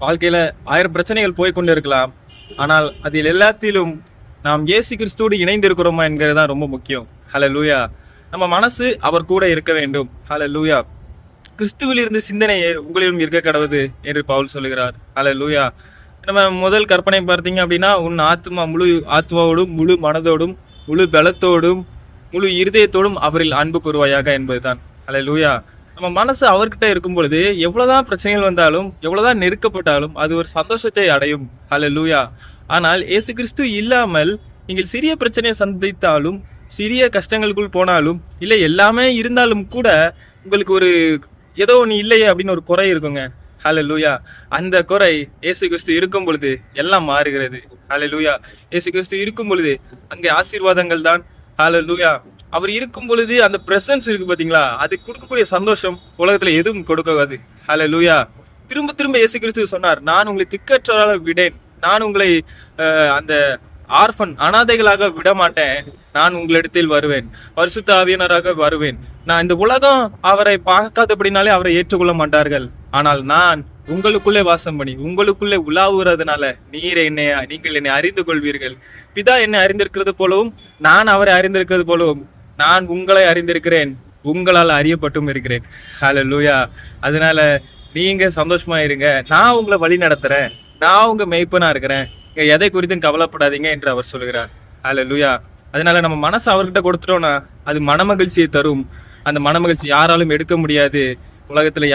வாழ்க்கையில 1000 பிரச்சனைகள் போய் கொண்டு இருக்கலாம். ஆனால் அதில் எல்லாத்திலும் நாம் இயேசு கிறிஸ்துவோடு இணைந்து இருக்கிறோமா என்கிறது தான் ரொம்ப முக்கியம். ஹல்லேலூயா. நம்ம மனசு அவர் கூட இருக்க வேண்டும். ஹல்லேலூயா. கிறிஸ்துவில் இருந்து சிந்தனையே உங்களிலும் இருக்க கடவுது என்று பவுல் சொல்லுகிறார். ஹல்லேலூயா. நம்ம முதல் கற்பனை பார்த்தீங்க அப்படின்னா, உன் ஆத்மா முழு ஆத்மாவோடும் முழு மனதோடும் முழு பலத்தோடும் முழு இருதயத்தோடும் அவரில் அன்பு கூறுவாயாக என்பதுதான். ஹல்லேலூயா. நம்ம மனசு அவர்கிட்ட இருக்கும் பொழுது எவ்வளவுதான் பிரச்சனைகள் வந்தாலும் எவ்வளவுதான் நெருக்கப்பட்டாலும் அது ஒரு சந்தோஷத்தை அடையும். ஹல்லேலூயா. ஆனால் இயேசு கிறிஸ்து இல்லாமல் நீங்கள் சிறிய பிரச்சனையை சந்தித்தாலும் சிறிய கஷ்டங்களுக்குள் போனாலும் இல்லை எல்லாமே இருந்தாலும் கூட உங்களுக்கு ஒரு ஏதோ ஒன்று இல்லையே அப்படின்னு ஒரு குறை இருக்குங்க. ஹல்லேலூயா. அந்த குறை இயேசு கிறிஸ்து இருக்கும் பொழுது எல்லாம் மாறுகிறது. ஹல்லேலூயா. இயேசு கிறிஸ்து இருக்கும் பொழுது அங்கே ஆசீர்வாதங்கள் தான். ஹல்லேலூயா. அவர் இருக்கும் பொழுது அந்த பிரசன்ஸ் இருக்கு பாத்தீங்களா, அது கொடுக்கக்கூடிய சந்தோஷம் உலகத்துல எதுவும் கொடுக்காது. ஹல்லேலூயா. திரும்ப திரும்ப இயேசு கிறிஸ்து சொன்னார், நான் உங்களை திக்கற்றவராக விடேன், நான் உங்களை அந்த ஆர்ஃபன் அனாதைகளாக விட மாட்டேன், நான் உங்களிடத்தில் வருவேன், பரிசுத்த ஆவியானவராக வருவேன். நான் இந்த உலகம் அவரை பார்க்காதபடினாலே அவரை ஏற்றுக்கொள்ள மாட்டார்கள். ஆனால் நான் உங்களுக்குள்ளே வாசம் பண்ணி உங்களுக்குள்ளே உலாவுறதுனால நீங்கள் என்னை அறிந்து கொள்வீர்கள். பிதா என்னை அறிந்திருக்கிறது போலவும் நான் அவரை அறிந்திருக்கிறது போலவும் நான் உங்களை அறிந்திருக்கிறேன், உங்களால் அறியப்பட்டும் இருக்கிறேன். ஹல்லேலூயா. அதனால நீங்க சந்தோஷமா இருங்க, நான் உங்களை வழி நடத்துறேன், நான் உங்க மெய்ப்பனா இருக்கிறேன், எதை குறித்தும் கவலைப்படாதீங்க என்று அவர் சொல்கிறார். ஹல்லேலூயா. அதனால நம்ம மனசு அவர்கிட்ட கொடுத்துட்டோம்னா அது மனமகிழ்ச்சியை தரும். அந்த மனமகிழ்ச்சி யாராலும் எடுக்க முடியாது, உலகத்துல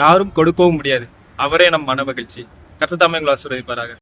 யாரும் கொடுக்கவும் முடியாது. அவரே நம் மனமகிழ்ச்சி. கர்த்தர் தாமே உங்களை ஆசீர்வதிப்பாராக.